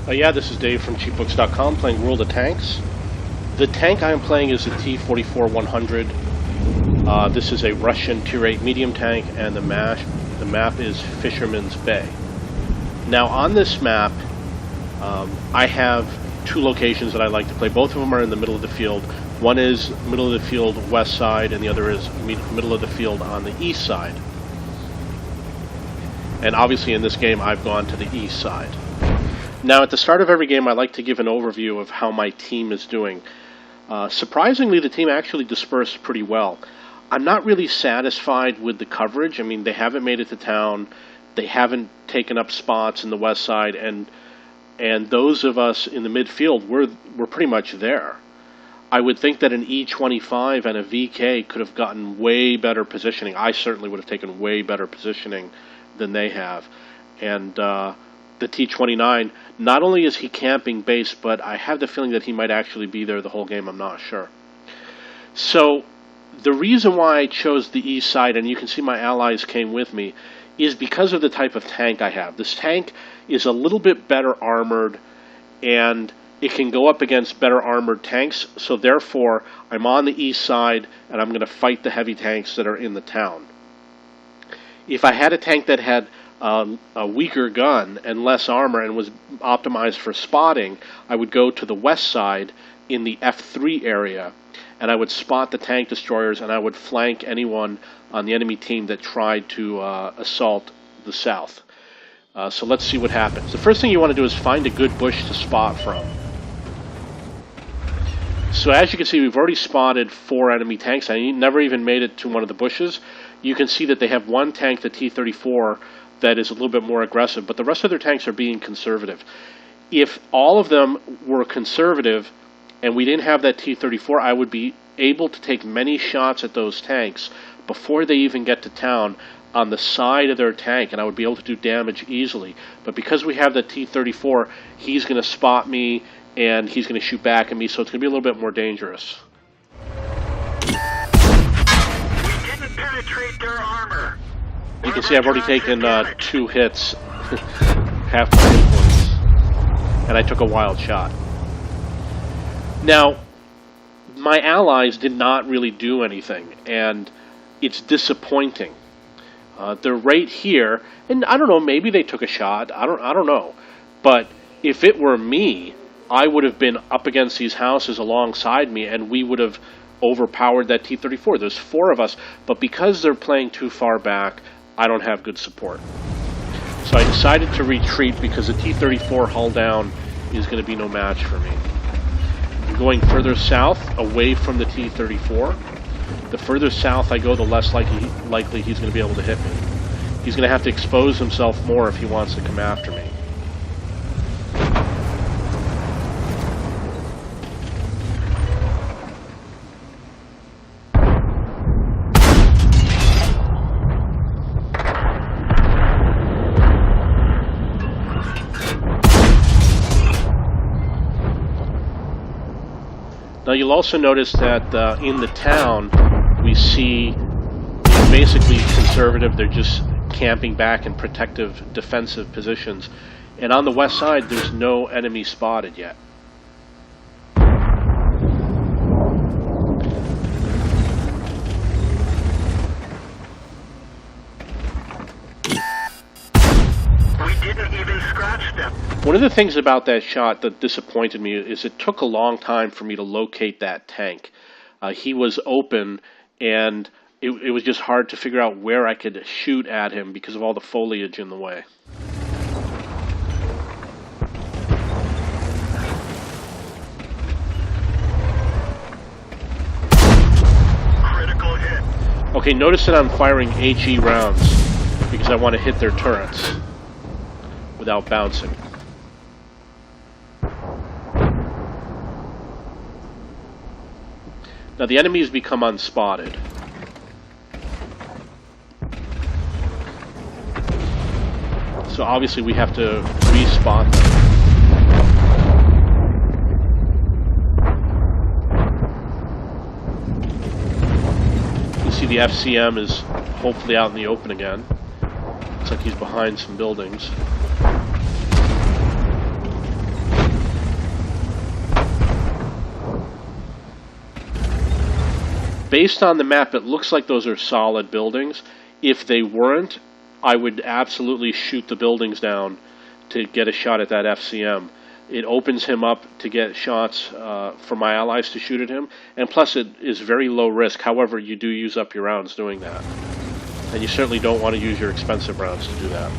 Yeah, this is Dave from cheapbooks.com playing World of Tanks. The tank I am playing is the T44-100. This is a Russian Tier 8 medium tank, and the map is Fisherman's Bay. Now on this map, I have two locations that I like to play. Both of them are in the middle of the field. One is middle of the field west side, and the other is middle of the field on the east side. And obviously in this game I've gone to the east side. Now at the start of every game I like to give an overview of how my team is doing. Surprisingly, the team actually dispersed pretty well. I'm not really satisfied with the coverage. I mean, they haven't made it to town. They haven't taken up spots in the west side, and those of us in the midfield, we're pretty much there. I would think that an E25 and a VK could have gotten way better positioning. I certainly would have taken way better positioning than they have. And the T29, not only is he camping base, but I have the feeling that he might actually be there the whole game. I'm not sure. So the reason why I chose the east side, and you can see my allies came with me, is because of the type of tank I have. This tank is a little bit better armored, and it can go up against better armored tanks, so therefore I'm on the east side and I'm going to fight the heavy tanks that are in the town. If I had a tank that had a weaker gun and less armor and was optimized for spotting, I would go to the west side in the F3 area, and I would spot the tank destroyers, and I would flank anyone on the enemy team that tried to assault the south. So let's see what happens. The first thing you want to do is find a good bush to spot from. So as you can see, we've already spotted 4 enemy tanks. I never even made it to one of the bushes. You can see that they have one tank, the T-34, that is a little bit more aggressive, but the rest of their tanks are being conservative. If all of them were conservative and we didn't have that T-34, I would be able to take many shots at those tanks before they even get to town on the side of their tank, and I would be able to do damage easily. But because we have the T-34, he's going to spot me and he's going to shoot back at me, so it's going to be a little bit more dangerous. We didn't penetrate their armor. You can see I've already taken 2 hits, half my hit points, and I took a wild shot. Now, my allies did not really do anything, and it's disappointing. They're right here, and I don't know, maybe they took a shot, I don't know. But if it were me, I would have been up against these houses alongside me, and we would have overpowered that T-34. There's 4 of us, but because they're playing too far back, I don't have good support. So I decided to retreat because the T-34 hull down is going to be no match for me. I'm going further south, away from the T-34. The further south I go, the less likely he's going to be able to hit me. He's going to have to expose himself more if he wants to come after me. Now you'll also notice that in the town we see it's basically conservative. They're just camping back in protective defensive positions. And on the west side there's no enemy spotted yet. One of the things about that shot that disappointed me is it took a long time for me to locate that tank. He was open, and it was just hard to figure out where I could shoot at him because of all the foliage in the way. Critical hit. Okay, notice that I'm firing HE rounds because I want to hit their turrets without bouncing. Now the enemy has become unspotted. So obviously we have to respot them. You see the FCM is hopefully out in the open again. Looks like he's behind some buildings. Based on the map, it looks like those are solid buildings. If they weren't, I would absolutely shoot the buildings down to get a shot at that FCM. It opens him up to get shots for my allies to shoot at him, and plus it is very low risk. However, you do use up your rounds doing that. And you certainly don't want to use your expensive rounds to do that.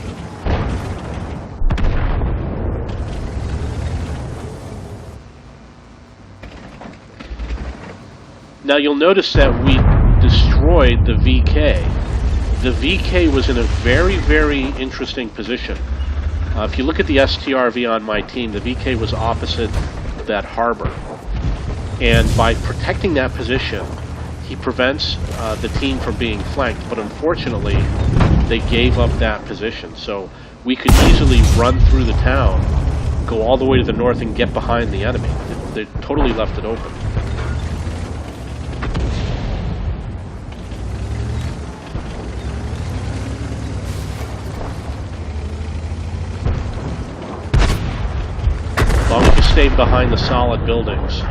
Now you'll notice that we destroyed the VK. The VK was in a very, very interesting position. If you look at the STRV on my team, the VK was opposite that harbor. And by protecting that position, he prevents the team from being flanked. But unfortunately, they gave up that position. So we could easily run through the town, go all the way to the north, and get behind the enemy. They totally left it open. As long as you stay behind the solid buildings,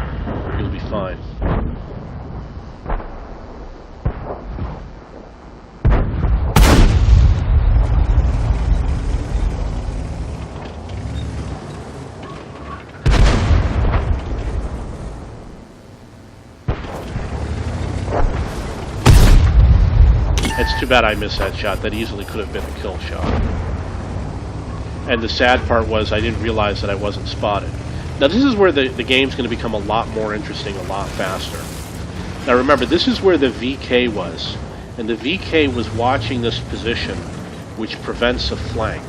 you'll be fine. It's too bad I missed that shot. That easily could have been a kill shot. And the sad part was I didn't realize that I wasn't spotted. Now this is where the game's going to become a lot more interesting, a lot faster. Now remember, this is where the VK was. And the VK was watching this position, which prevents a flank.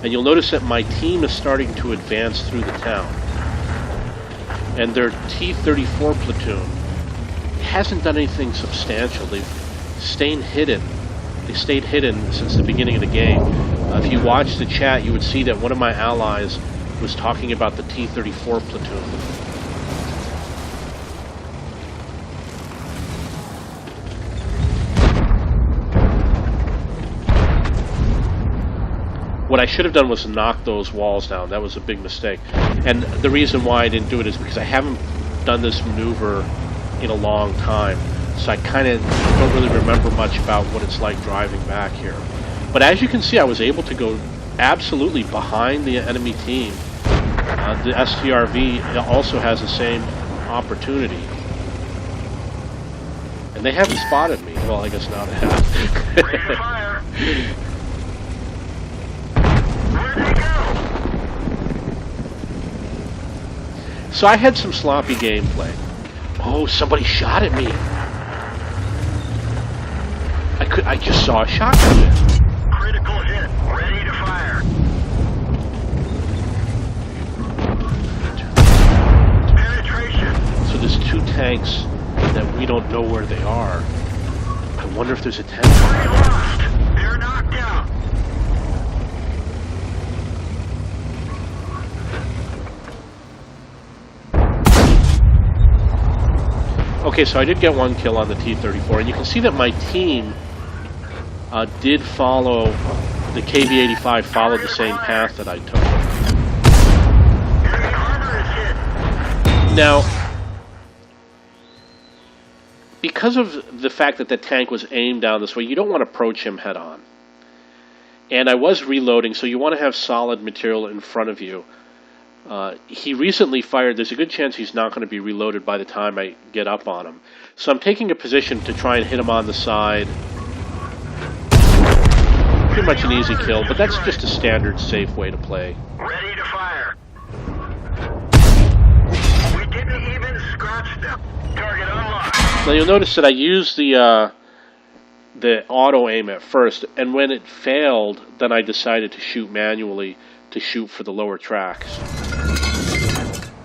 And you'll notice that my team is starting to advance through the town. And their T-34 platoon hasn't done anything substantial. They've stayed hidden. They stayed hidden since the beginning of the game. If you watch the chat, you would see that one of my allies was talking about the T-34 platoon. What I should have done was knock those walls down. That was a big mistake. And the reason why I didn't do it is because I haven't done this maneuver in a long time. So I kind of don't really remember much about what it's like driving back here. But as you can see, I was able to go absolutely behind the enemy team. The STRV also has the same opportunity. And they haven't spotted me. Well, I guess now they have. Ready to fire. Where'd they go? So I had some sloppy gameplay. Oh, somebody shot at me. I just saw a shot come in. Critical hit. Ready to fire. Penetration. So there's two tanks that we don't know where they are. I wonder if there's a tank. They lost. They're knocked out. Okay, so I did get one kill on the T-34, and you can see that my team did follow, the KV-85 followed the same path that I took. Enemy armor is hit. Now, because of the fact that the tank was aimed down this way, you don't want to approach him head on. And I was reloading, so you want to have solid material in front of you. He recently fired. There's a good chance he's not going to be reloaded by the time I get up on him. So I'm taking a position to try and hit him on the side. Pretty much an easy kill, but that's just a standard safe way to play. Ready to fire. We didn't even scratch them. Target unlocked. Now you'll notice that I used the auto aim at first, and when it failed, then I decided to shoot manually to shoot for the lower tracks.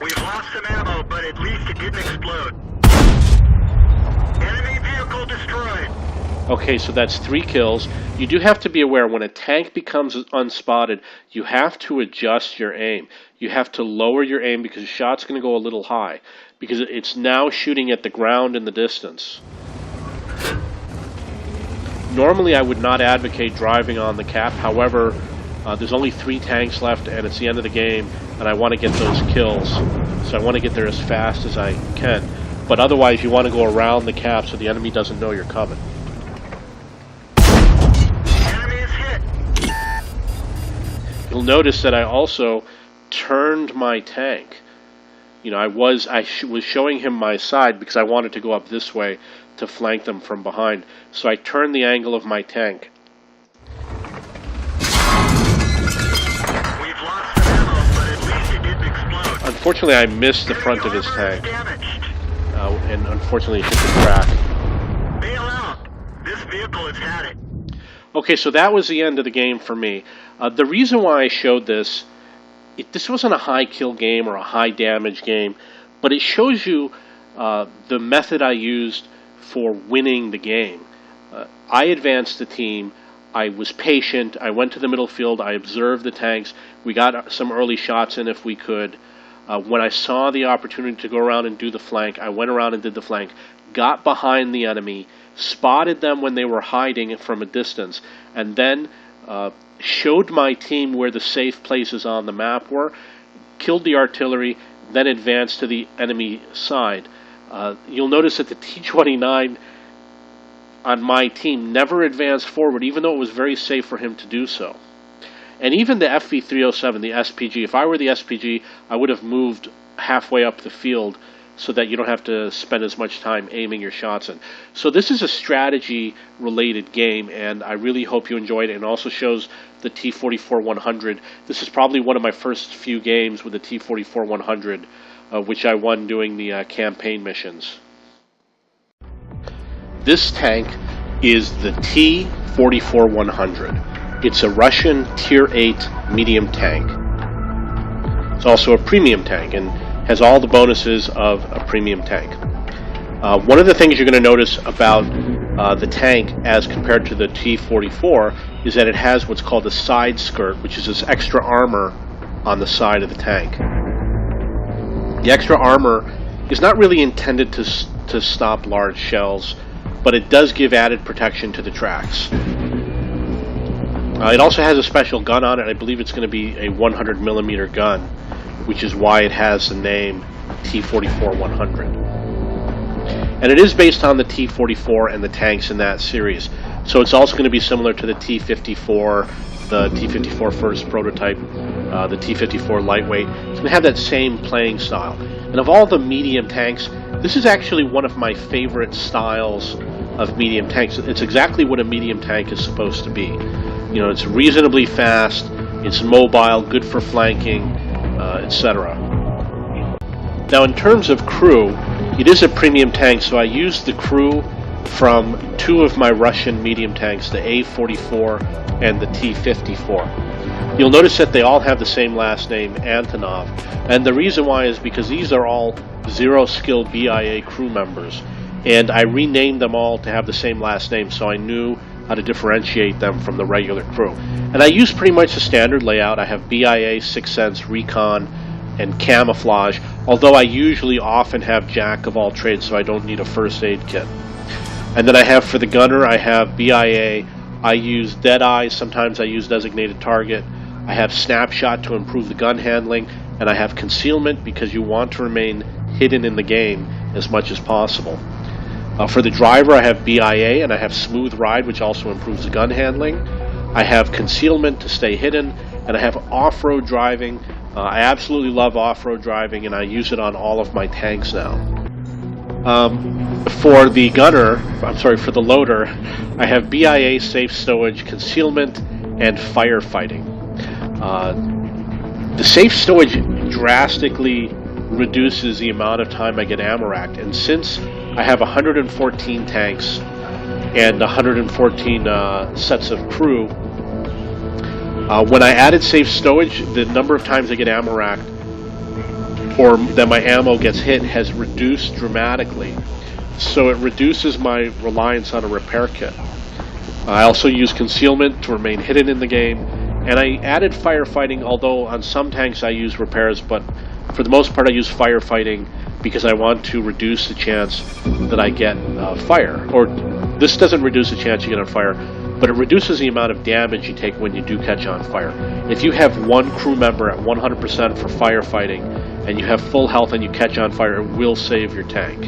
We've lost some ammo, but at least it didn't explode. Enemy vehicle destroyed. Okay, so that's 3 kills. You do have to be aware when a tank becomes unspotted, you have to adjust your aim. You have to lower your aim because the shot's going to go a little high, because it's now shooting at the ground in the distance. Normally I would not advocate driving on the cap. However, there's only 3 tanks left and it's the end of the game, and I want to get those kills, so I want to get there as fast as I can. but otherwise you want to go around the cap so the enemy doesn't know you're coming. Enemy is hit. You'll notice that I also turned my tank. You know, I was showing him my side because I wanted to go up this way to flank them from behind. So I turned the angle of my tank. We've lost some ammo, but at least it didn't explode. Unfortunately, I missed the front of his tank, and unfortunately it hit the track. Bail out. This vehicle has had it. Okay, so that was the end of the game for me. The reason why I showed this, this wasn't a high kill game or a high damage game, but it shows you the method I used for winning the game. I advanced the team. I was patient. I went to the middle field. I observed the tanks. We got some early shots in if we could. When I saw the opportunity to go around and do the flank, I went around and did the flank, got behind the enemy, spotted them when they were hiding from a distance, and then showed my team where the safe places on the map were, killed the artillery, then advanced to the enemy side. You'll notice that the T-29 on my team never advanced forward, even though it was very safe for him to do so. And even the FV-307, the SPG, if I were the SPG, I would have moved halfway up the field so that you don't have to spend as much time aiming your shots in. So this is a strategy-related game, and I really hope you enjoyed it. And also shows the T44-100. This is probably one of my first few games with the T44-100, which I won doing the campaign missions. This tank is the T44-100. It's a Russian Tier 8 medium tank. It's also a premium tank and has all the bonuses of a premium tank. One of the things you're going to notice about the tank as compared to the T44 is that it has what's called a side skirt, which is this extra armor on the side of the tank. The extra armor is not really intended to stop large shells, but it does give added protection to the tracks. It also has a special gun on it. I believe it's going to be a 100mm gun, which is why it has the name T44-100. And it is based on the T44 and the tanks in that series. So it's also going to be similar to the T54, the T54 first prototype, the T54 lightweight. It's going to have that same playing style. And of all the medium tanks, this is actually one of my favorite styles of medium tanks. It's exactly what a medium tank is supposed to be. You know, it's reasonably fast, it's mobile, good for flanking, etc. Now in terms of crew, it is a premium tank, so I used the crew from two of my Russian medium tanks, the A44 and the T54. You'll notice that they all have the same last name, Antonov, and the reason why is because these are all zero-skill BIA crew members, and I renamed them all to have the same last name so I knew how to differentiate them from the regular crew. And I use pretty much the standard layout. I have BIA, Sixth Sense, Recon, and Camouflage, although I usually often have Jack of all trades, so I don't need a first aid kit. And then I have for the gunner, I have BIA, I use Deadeye, sometimes I use Designated Target, I have Snapshot to improve the gun handling, and I have Concealment because you want to remain hidden in the game as much as possible. For the driver, I have BIA, and I have Smooth Ride, which also improves the gun handling. I have Concealment to stay hidden, and I have Off-Road Driving. I absolutely love off-road driving, and I use it on all of my tanks now. For the gunner, for the loader, I have BIA, Safe Stowage, Concealment, and Firefighting. The Safe Stowage drastically reduces the amount of time I get ammo racked, and since I have 114 tanks and 114 sets of crew, when I added Safe Stowage, the number of times I get ammo racked or that my ammo gets hit has reduced dramatically, so it reduces my reliance on a repair kit. I also use Concealment to remain hidden in the game, and I added Firefighting, although on some tanks I use repairs, but for the most part I use Firefighting because I want to reduce the chance that I get fire. Or this doesn't reduce the chance you get on fire, but it reduces the amount of damage you take when you do catch on fire. If you have one crew member at 100% for firefighting and you have full health and you catch on fire, it will save your tank.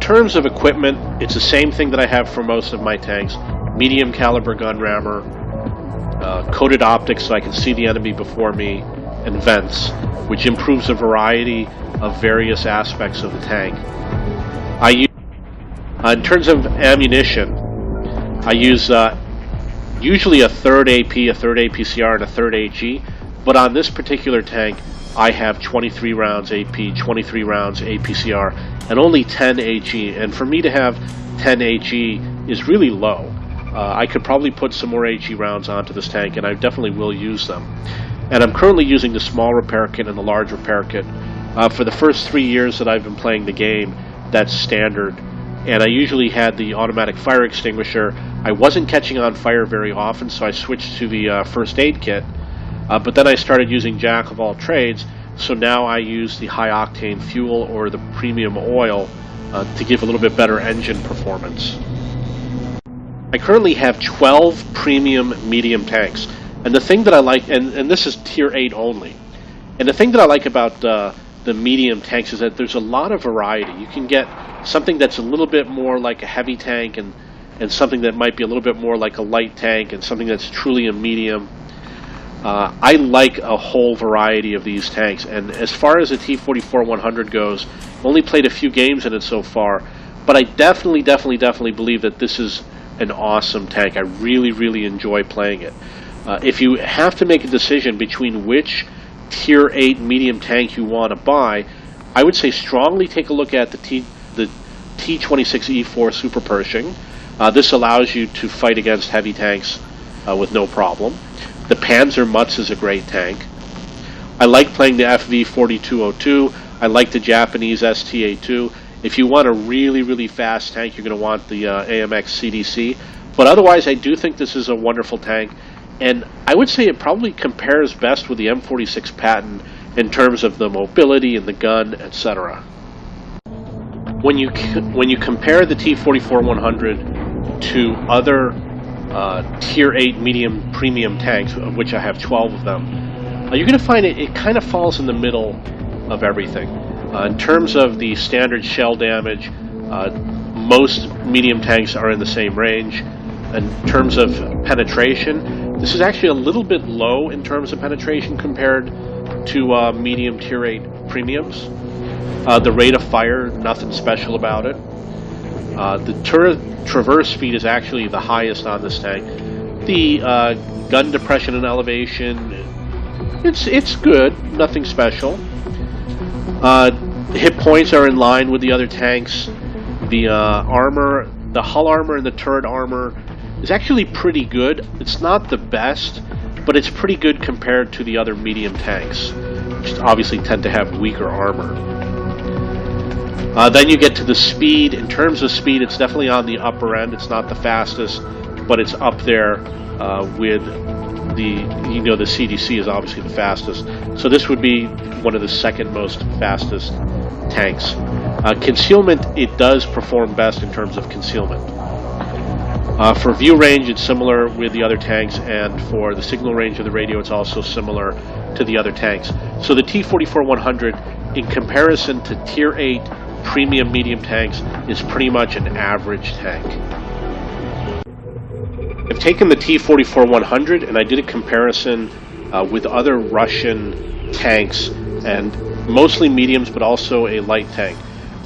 terms of equipment, it's the same thing that I have for most of my tanks. Medium caliber gun rammer, coated optics so I can see the enemy before me, and vents, which improves a variety of various aspects of the tank. I use, in terms of ammunition, I use usually a third AP, a third APCR, and a third AG, but on this particular tank, I have 23 rounds AP, 23 rounds APCR, and only 10 AG, and for me to have 10 AG is really low. I could probably put some more AG rounds onto this tank, and I definitely will use them. And I'm currently using the small repair kit and the large repair kit. For the first 3 years that I've been playing the game, that's standard. And I usually had the automatic fire extinguisher. I wasn't catching on fire very often, so I switched to the first aid kit. But then I started using jack of all trades, so now I use the high octane fuel or the premium oil to give a little bit better engine performance. I currently have 12 premium medium tanks, and the thing that I like, and this is tier 8 only, and the thing that I like about the medium tanks is that there's a lot of variety. You can get something that's a little bit more like a heavy tank, and something that might be a little bit more like a light tank, and something that's truly a medium. I like a whole variety of these tanks, and as far as the T44-100 goes, I've only played a few games in it so far, but I definitely believe that this is an awesome tank. I really enjoy playing it. If you have to make a decision between which tier 8 medium tank you want to buy, I would say strongly take a look at the T26E4 Super Pershing. This allows you to fight against heavy tanks with no problem. The Panzer Mutz is a great tank. I like playing the FV4202. I like the Japanese STA2. If you want a really fast tank, you're going to want the AMX CDC. But otherwise, I do think this is a wonderful tank. And I would say it probably compares best with the M46 Patton in terms of the mobility and the gun, etc. When you compare the T44-100 to other tier 8 medium premium tanks, of which I have 12 of them, you're going to find it kind of falls in the middle of everything. In terms of the standard shell damage, most medium tanks are in the same range. In terms of penetration, this is actually a little bit low in terms of penetration compared to medium tier 8 premiums. The rate of fire, nothing special about it. The traverse speed is actually the highest on this tank. The gun depression and elevation, it's good, nothing special. Hit points are in line with the other tanks. The armor, the hull armor and the turret armor is actually pretty good. It's not the best, but it's pretty good compared to the other medium tanks, which obviously tend to have weaker armor. Then you get to the speed. In terms of speed, it's definitely on the upper end. It's not the fastest, but it's up there with the CDC is obviously the fastest. So this would be one of the second most fastest tanks. Concealment, it does perform best in terms of concealment. For view range, it's similar with the other tanks, and for the signal range of the radio, it's also similar to the other tanks. So the T44-100, in comparison to Tier 8 premium medium tanks, is pretty much an average tank. I've taken the T44-100 and I did a comparison with other Russian tanks, and mostly mediums, but also a light tank.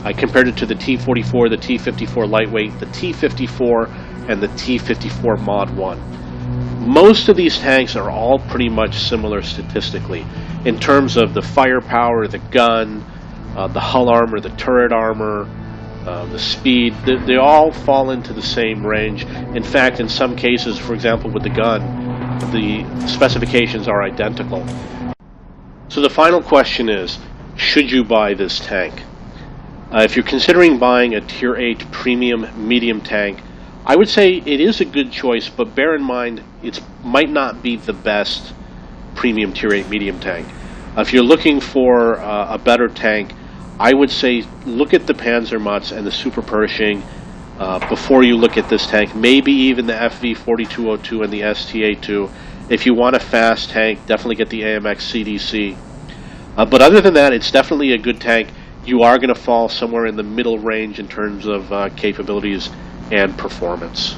I compared it to the T44, the T54 lightweight, the T54, and the T54 Mod 1. Most of these tanks are all pretty much similar statistically in terms of the firepower, the gun, the hull armor, the turret armor, the speed. They all fall into the same range. In fact, in some cases, for example with the gun, the specifications are identical. So the final question is, should you buy this tank? If you're considering buying a Tier 8 premium medium tank, I would say it is a good choice, but bear in mind it might not be the best premium Tier 8 medium tank. If you're looking for a better tank, I would say look at the Panzer Mutz and the Super Pershing before you look at this tank. Maybe even the FV4202 and the STA2. If you want a fast tank, definitely get the AMX CDC. But other than that, it's definitely a good tank. you are going to fall somewhere in the middle range in terms of capabilities and performance.